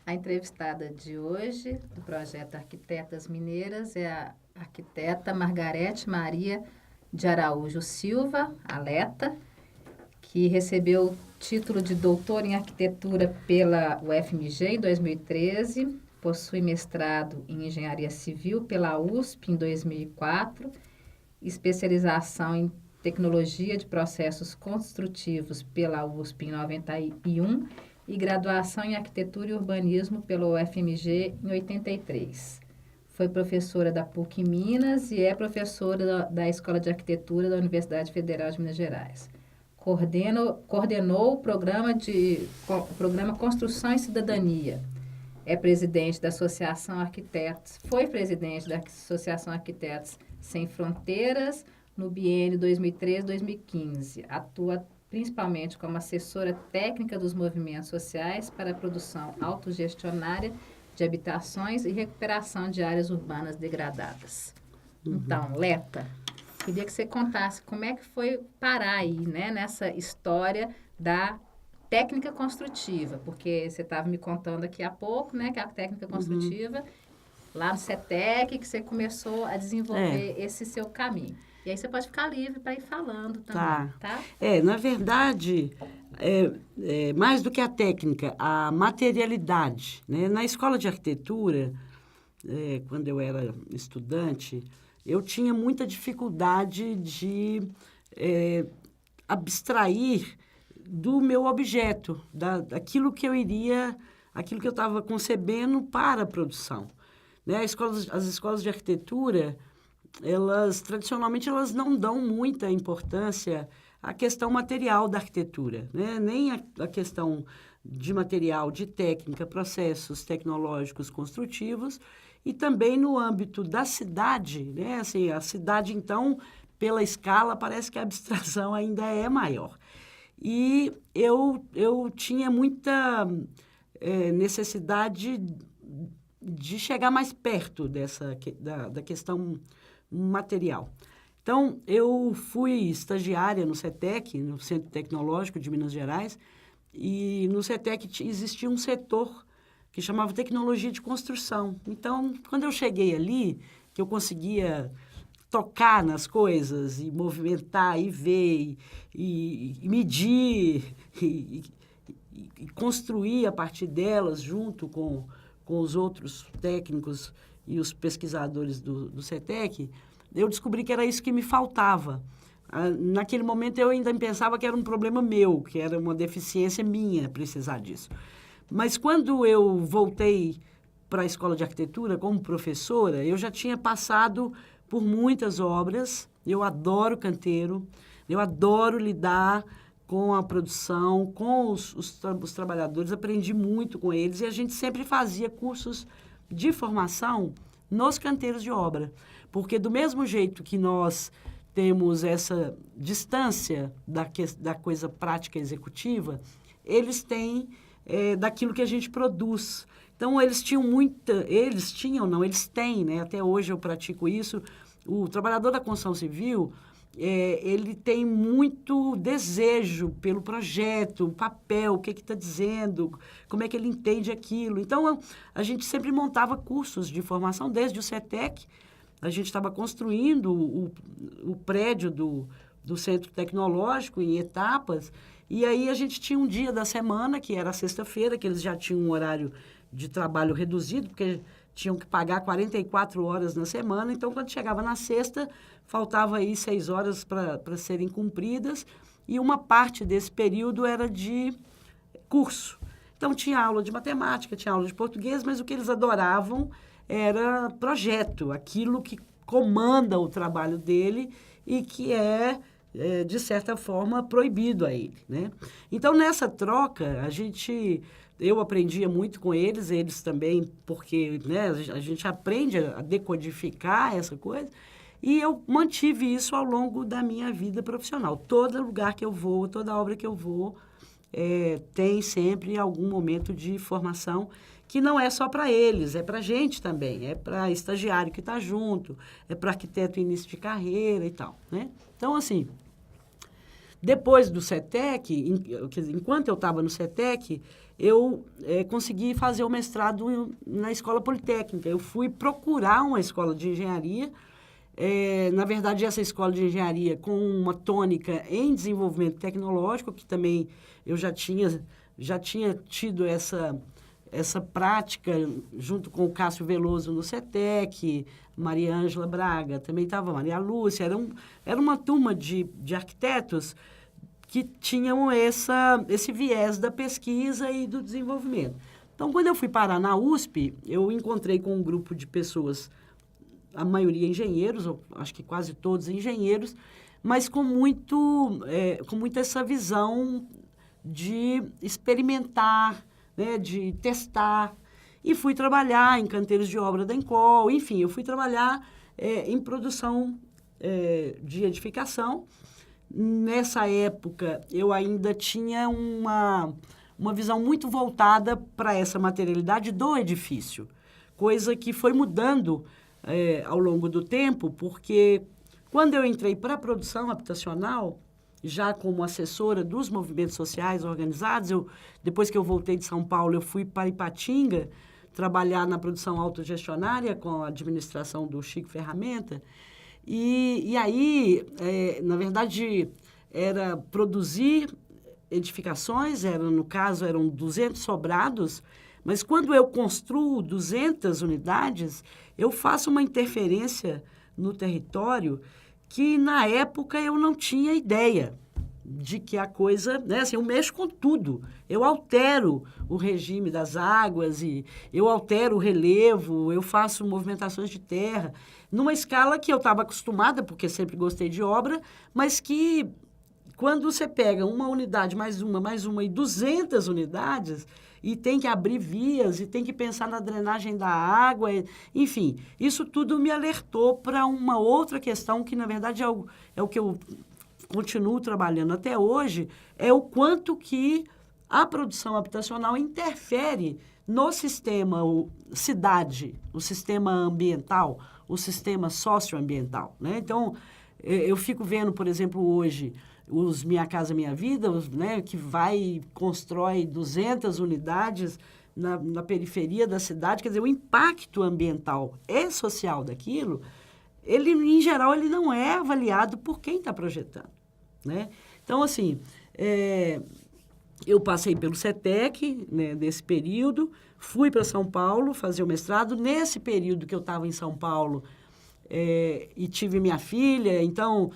A entrevistada de hoje, do projeto Arquitetas Mineiras, é a arquiteta Margarete Maria de Araújo Silva, Aleta, que recebeu o título de doutora em arquitetura pela UFMG em 2013, possui mestrado em engenharia civil pela USP em 2004, especialização em tecnologia de processos construtivos pela USP em 91 e graduação em arquitetura e urbanismo pela UFMG em 83. Foi professora da PUC Minas e é professora da Escola de Arquitetura da Universidade Federal de Minas Gerais. Coordenou o programa Construção e Cidadania. É presidente da Associação Arquitetos, foi presidente da Associação Arquitetos Sem Fronteiras no biênio 2013-2015. Atua principalmente como assessora técnica dos movimentos sociais para a produção autogestionária de habitações e recuperação de áreas urbanas degradadas. Então, Leta, queria que você contasse como é que foi parar aí, né, nessa história da técnica construtiva, porque você estava me contando aqui há pouco, né, que a técnica construtiva, lá no CETEC, que você começou a desenvolver esse seu caminho. E aí você pode ficar livre para ir falando também, tá? Na verdade, mais do que a técnica, a materialidade, né? Na escola de arquitetura, quando eu era estudante, eu tinha muita dificuldade de abstrair do meu objeto, daquilo que eu iria, aquilo que eu estava concebendo para a produção. Né? As escolas de arquitetura, tradicionalmente, elas não dão muita importância à questão material da arquitetura, né? Nem a questão de material, de técnica, processos tecnológicos construtivos, e também no âmbito da cidade, né? Assim, a cidade, então, pela escala, parece que a abstração ainda é maior. E eu tinha muita necessidade de chegar mais perto da questão material. Então, eu fui estagiária no CETEC, no Centro Tecnológico de Minas Gerais, e no CETEC existia um setor que chamava Tecnologia de Construção. Então, quando eu cheguei ali, que eu conseguia tocar nas coisas e movimentar e ver e medir e construir a partir delas junto com os outros técnicos e os pesquisadores do CETEC, eu descobri que era isso que me faltava. Naquele momento, eu ainda pensava que era um problema meu, que era uma deficiência minha precisar disso. Mas quando eu voltei para a escola de arquitetura como professora, eu já tinha passado por muitas obras. Eu adoro canteiro, eu adoro lidar com a produção, com os trabalhadores, aprendi muito com eles e a gente sempre fazia cursos de formação nos canteiros de obra. Porque do mesmo jeito que nós temos essa distância da coisa prática executiva, eles têm daquilo que a gente produz. Então, eles têm, né? Até hoje eu pratico isso. O trabalhador da construção civil, ele tem muito desejo pelo projeto, o papel, o que está dizendo, como é que ele entende aquilo. Então, a gente sempre montava cursos de formação, desde o CETEC. A gente estava construindo o prédio do Centro Tecnológico em etapas, e aí a gente tinha um dia da semana, que era a sexta-feira, que eles já tinham um horário de trabalho reduzido, porque tinham que pagar 44 horas na semana. Então, quando chegava na sexta, faltava aí 6 horas para serem cumpridas, e uma parte desse período era de curso. Então, tinha aula de matemática, tinha aula de português, mas o que eles adoravam era projeto, aquilo que comanda o trabalho dele e que de certa forma, proibido a ele, né? Então, nessa troca, eu aprendia muito com eles também, porque, né, a gente aprende a decodificar essa coisa, e eu mantive isso ao longo da minha vida profissional. Todo lugar que eu vou, toda obra que eu vou, tem sempre algum momento de formação que não é só para eles, é para a gente também, é para estagiário que está junto, é para arquiteto início de carreira e tal, né? Então, assim, depois do CETEC, enquanto eu estava no CETEC, eu consegui fazer o mestrado na Escola Politécnica. Eu fui procurar uma escola de engenharia. Na verdade, essa escola de engenharia com uma tônica em desenvolvimento tecnológico, que também eu já tinha tido essa prática junto com o Cássio Veloso no CETEC, Maria Ângela Braga, também estava Maria Lúcia. Era uma turma de arquitetos que tinham esse viés da pesquisa e do desenvolvimento. Então, quando eu fui parar na USP, eu encontrei com um grupo de pessoas, a maioria engenheiros, acho que quase todos engenheiros, mas com muita essa visão de experimentar, né, de testar. E fui trabalhar em canteiros de obra da Encol, enfim, eu fui trabalhar em produção de edificação. Nessa época, eu ainda tinha uma visão muito voltada para essa materialidade do edifício, coisa que foi mudando ao longo do tempo, porque quando eu entrei para a produção habitacional, já como assessora dos movimentos sociais organizados, depois que eu voltei de São Paulo, eu fui para Ipatinga trabalhar na produção autogestionária com a administração do Chico Ferramenta. E aí, na verdade, era produzir edificações, no caso, eram 200 sobrados, mas quando eu construo 200 unidades, eu faço uma interferência no território que, na época, eu não tinha ideia de que a coisa, né, assim, eu mexo com tudo. Eu altero o regime das águas, e eu altero o relevo, eu faço movimentações de terra, numa escala que eu estava acostumada, porque sempre gostei de obra, mas que, quando você pega uma unidade, mais uma, e 200 unidades, e tem que abrir vias, e tem que pensar na drenagem da água, enfim, isso tudo me alertou para uma outra questão que, na verdade, é o que eu continuo trabalhando até hoje, é o quanto que a produção habitacional interfere no sistema cidade, o sistema ambiental, o sistema socioambiental, né? Então, eu fico vendo, por exemplo, hoje, os Minha Casa Minha Vida, né, que constrói 200 unidades na periferia da cidade, quer dizer, o impacto ambiental e social daquilo, ele, em geral, ele não é avaliado por quem está projetando, né? Então, assim, eu passei pelo CETEC, né, nesse período, fui para São Paulo fazer o mestrado. Nesse período que eu estava em São Paulo, e tive minha filha, então,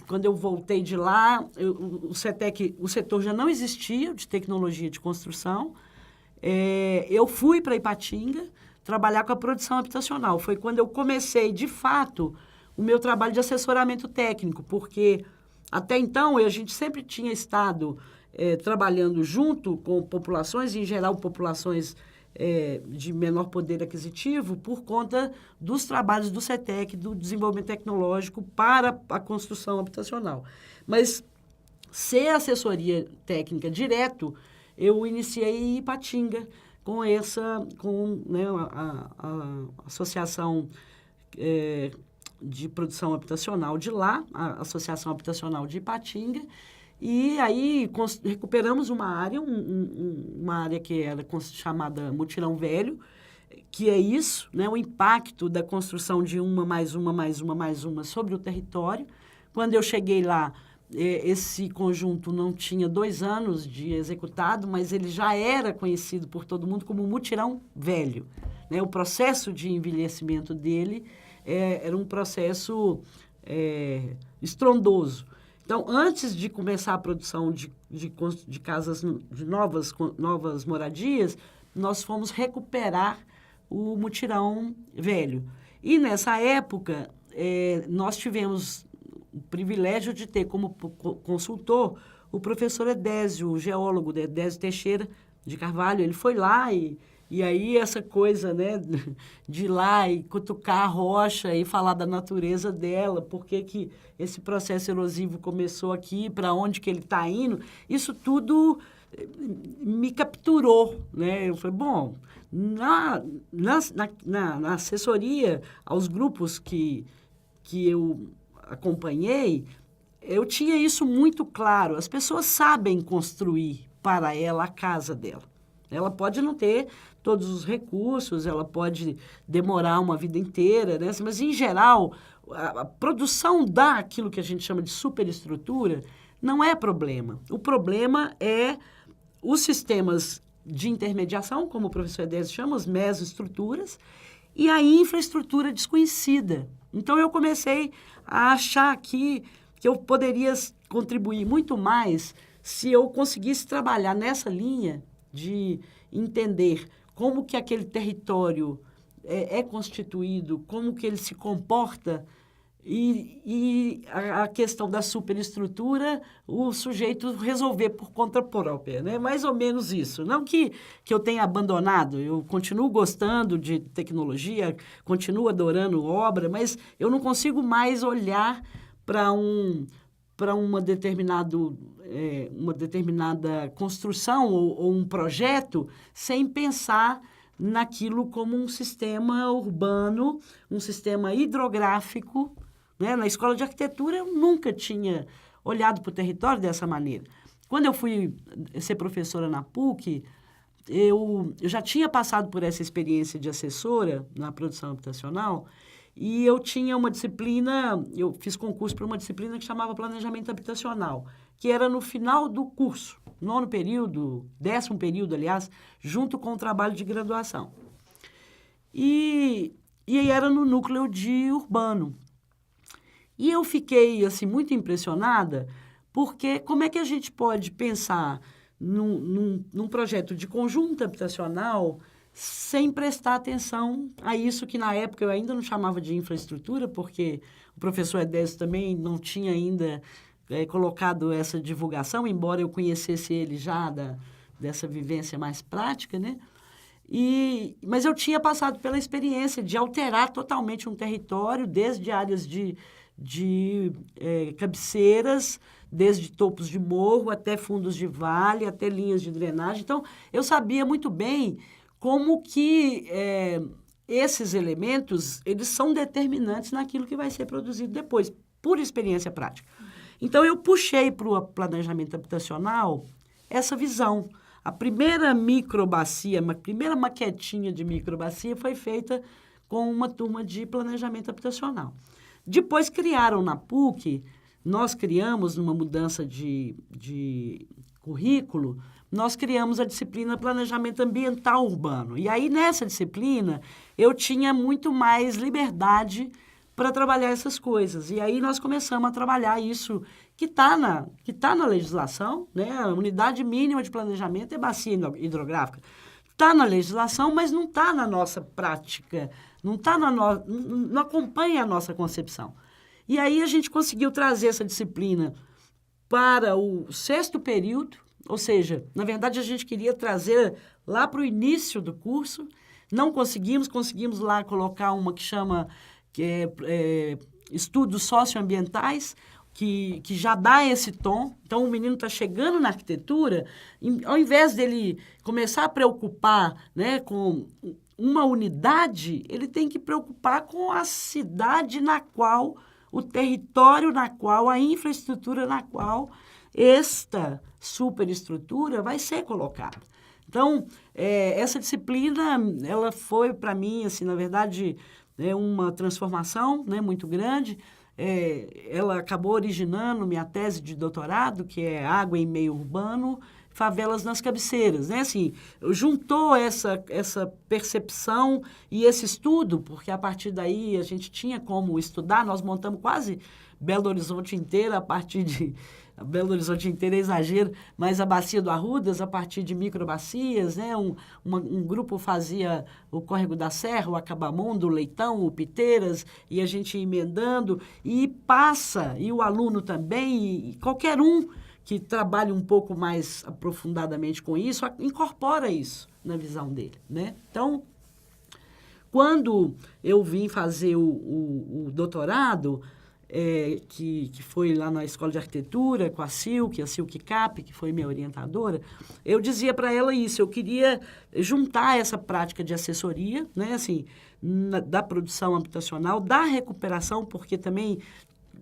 quando eu voltei de lá, o CETEC, o setor já não existia de tecnologia de construção. Eu fui para Ipatinga trabalhar com a produção habitacional. Foi quando eu comecei, de fato, o meu trabalho de assessoramento técnico, porque até então a gente sempre tinha estado trabalhando junto com populações, em geral populações de menor poder aquisitivo, por conta dos trabalhos do CETEC, do desenvolvimento tecnológico para a construção habitacional. Mas ser assessoria técnica direto, eu iniciei em Ipatinga, com né, a Associação de Produção Habitacional de lá, a Associação Habitacional de Ipatinga, e aí recuperamos uma área, uma área que era chamada Mutirão Velho, que é isso, né, o impacto da construção de uma mais uma sobre o território. Quando eu cheguei lá, esse conjunto não tinha 2 anos de executado, mas ele já era conhecido por todo mundo como Mutirão Velho, né? O processo de envelhecimento dele era um processo estrondoso. Então, antes de começar a produção de casas, de novas moradias, nós fomos recuperar o Mutirão Velho. E, nessa época, nós tivemos o privilégio de ter como consultor o professor Edésio, o geólogo Edésio Teixeira de Carvalho. Ele foi lá e aí essa coisa, né, de ir lá e cutucar a rocha e falar da natureza dela, por que esse processo erosivo começou aqui, para onde que ele está indo, isso tudo me capturou, né? Eu falei, bom, na assessoria aos grupos que eu acompanhei, eu tinha isso muito claro. As pessoas sabem construir para ela a casa dela, Ela pode não ter todos os recursos, ela pode demorar uma vida inteira, né? Mas, em geral, a produção daquilo que a gente chama de superestrutura não é problema. O problema é os sistemas de intermediação, como o professor Edésio chama, as mesoestruturas, e a infraestrutura desconhecida. Então, eu comecei a achar que eu poderia contribuir muito mais se eu conseguisse trabalhar nessa linha de entender como que aquele território é constituído, como que ele se comporta, e a questão da superestrutura, o sujeito resolver por conta própria, né? Mais ou menos isso. Não que eu tenha abandonado, eu continuo gostando de tecnologia, continuo adorando obra, mas eu não consigo mais olhar para uma determinada construção ou um projeto sem pensar naquilo como um sistema urbano, um sistema hidrográfico, né? Na escola de arquitetura, eu nunca tinha olhado para o território dessa maneira. Quando eu fui ser professora na PUC, eu já tinha passado por essa experiência de assessora na produção habitacional e eu tinha uma disciplina, eu fiz concurso para uma disciplina que chamava Planejamento Habitacional, que era no final do curso, 9º período, 10º período, aliás, junto com o trabalho de graduação. E aí era no núcleo de urbano. E eu fiquei, assim, muito impressionada, porque como é que a gente pode pensar num projeto de conjunto habitacional sem prestar atenção a isso que, na época, eu ainda não chamava de infraestrutura, porque o professor Edésio também não tinha ainda colocado essa divulgação, embora eu conhecesse ele já dessa vivência mais prática, né? Mas eu tinha passado pela experiência de alterar totalmente um território, desde áreas de cabeceiras, desde topos de morro até fundos de vale, até linhas de drenagem. Então, eu sabia muito bem como que esses elementos, eles são determinantes naquilo que vai ser produzido depois, por experiência prática. Então, eu puxei para o planejamento habitacional essa visão. A primeira microbacia, a primeira maquetinha de microbacia foi feita com uma turma de planejamento habitacional. Depois criaram na PUC, nós criamos, numa mudança de currículo, nós criamos a disciplina Planejamento Ambiental Urbano. E aí, nessa disciplina, eu tinha muito mais liberdade para trabalhar essas coisas. E aí, nós começamos a trabalhar isso que está na legislação, né? A unidade mínima de planejamento é bacia hidrográfica. Está na legislação, mas não está na nossa prática, não acompanha a nossa concepção. E aí a gente conseguiu trazer essa disciplina para o 6º período, ou seja, na verdade a gente queria trazer lá para o início do curso, não conseguimos lá colocar uma que chama estudos socioambientais, que já dá esse tom. Então, o menino está chegando na arquitetura, ao invés dele começar a preocupar, né, com uma unidade, ele tem que preocupar com a cidade na qual, o território na qual, a infraestrutura na qual esta superestrutura vai ser colocada. Então, essa disciplina, ela foi, para mim, assim, na verdade, uma transformação, né, muito grande. Ela acabou originando minha tese de doutorado, que é Água em Meio Urbano, Favelas nas Cabeceiras, né? Assim, juntou essa percepção e esse estudo, porque a partir daí a gente tinha como estudar, nós montamos quase Belo Horizonte inteira a partir de... Belo Horizonte inteira é exagero, mas a Bacia do Arrudas, a partir de microbacias, né? Um grupo fazia o Córrego da Serra, o Acabamundo, o Leitão, o Piteiras, e a gente ia emendando, e passa, e o aluno também, e qualquer um que trabalhe um pouco mais aprofundadamente com isso, incorpora isso na visão dele, né? Então, quando eu vim fazer o doutorado, que foi lá na Escola de Arquitetura, com a Silke Cap, que foi minha orientadora, eu dizia para ela isso, eu queria juntar essa prática de assessoria, né, assim, da produção habitacional, da recuperação, porque também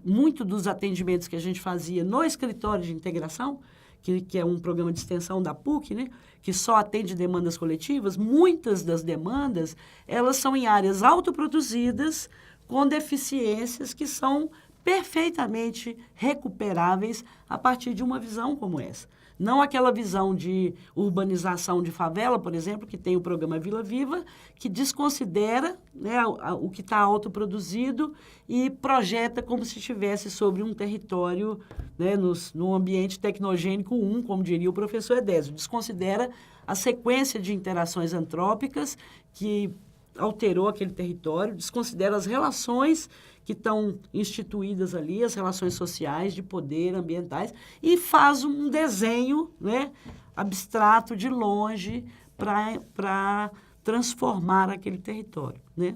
muito dos atendimentos que a gente fazia no escritório de integração, que é um programa de extensão da PUC, né? Que só atende demandas coletivas, muitas das demandas, elas são em áreas autoproduzidas, com deficiências que são perfeitamente recuperáveis a partir de uma visão como essa. Não aquela visão de urbanização de favela, por exemplo, que tem o programa Vila Viva, que desconsidera, né, o que está autoproduzido e projeta como se estivesse sobre um território, né, no ambiente tecnogênico 1, como diria o professor Edésio. Desconsidera a sequência de interações antrópicas que alterou aquele território, desconsidera as relações que estão instituídas ali, as relações sociais, de poder, ambientais, e faz um desenho, né, abstrato de longe para transformar aquele território, né?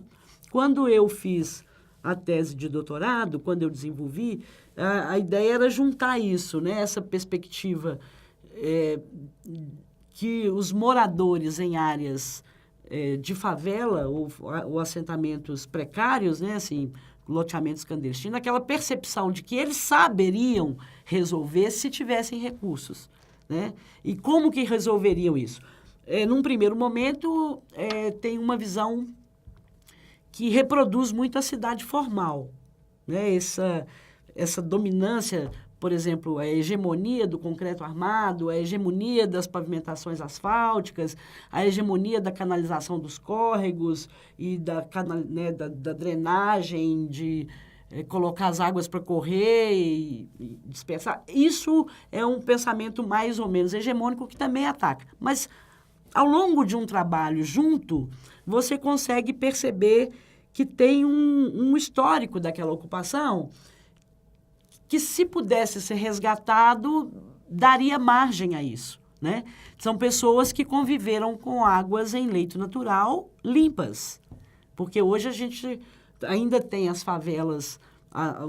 Quando eu fiz a tese de doutorado, quando eu desenvolvi, a ideia era juntar isso, né, essa perspectiva que os moradores em áreas de favela ou assentamentos precários, né, assim, loteamentos clandestinos, aquela percepção de que eles saberiam resolver se tivessem recursos, né? E como que resolveriam isso? Num primeiro momento, tem uma visão que reproduz muito a cidade formal, né? Essa dominância, por exemplo, a hegemonia do concreto armado, a hegemonia das pavimentações asfálticas, a hegemonia da canalização dos córregos e da drenagem, de colocar as águas para correr e dispersar. Isso é um pensamento mais ou menos hegemônico que também ataca. Mas, ao longo de um trabalho junto, você consegue perceber que tem um histórico daquela ocupação que, se pudesse ser resgatado, daria margem a isso, né? São pessoas que conviveram com águas em leito natural limpas, porque hoje a gente ainda tem as favelas,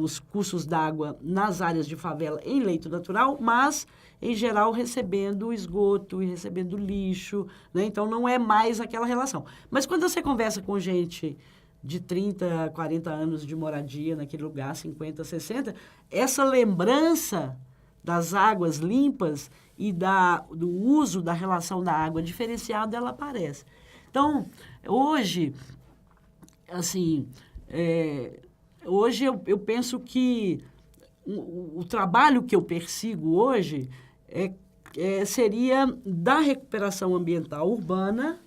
os cursos d'água nas áreas de favela em leito natural, mas, em geral, recebendo esgoto e recebendo lixo, né? Então, não é mais aquela relação. Mas quando você conversa com gente de 30, 40 anos de moradia naquele lugar, 50, 60, essa lembrança das águas limpas e do uso da relação da água diferenciada, ela aparece. Então, hoje, assim, hoje eu penso que o trabalho que eu persigo hoje seria da recuperação ambiental urbana,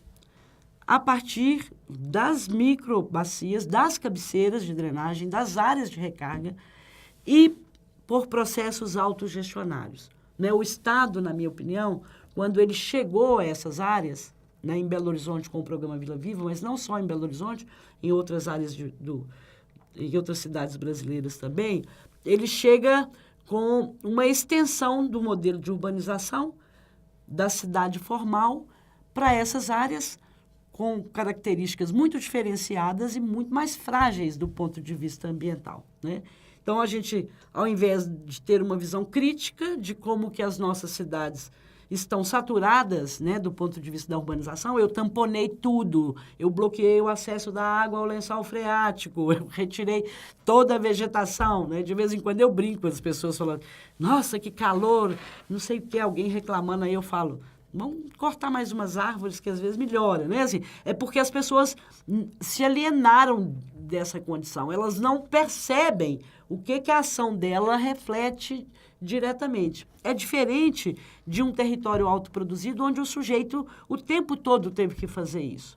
a partir das microbacias, das cabeceiras de drenagem, das áreas de recarga e por processos autogestionários, né? O Estado, na minha opinião, quando ele chegou a essas áreas, né, em Belo Horizonte com o programa Vila Viva, mas não só em Belo Horizonte, em outras áreas em outras cidades brasileiras também, ele chega com uma extensão do modelo de urbanização da cidade formal para essas áreas com características muito diferenciadas e muito mais frágeis do ponto de vista ambiental, né? Então, a gente, ao invés de ter uma visão crítica de como que as nossas cidades estão saturadas, né, do ponto de vista da urbanização, eu tamponei tudo, eu bloqueei o acesso da água ao lençol freático, eu retirei toda a vegetação, né? De vez em quando eu brinco com as pessoas falando, nossa, que calor, não sei o que, alguém reclamando, aí eu falo, vamos cortar mais umas árvores que às vezes melhora, né? Assim, é porque as pessoas se alienaram dessa condição. Elas não percebem o que a ação dela reflete diretamente. É diferente de um território autoproduzido onde o sujeito o tempo todo teve que fazer isso.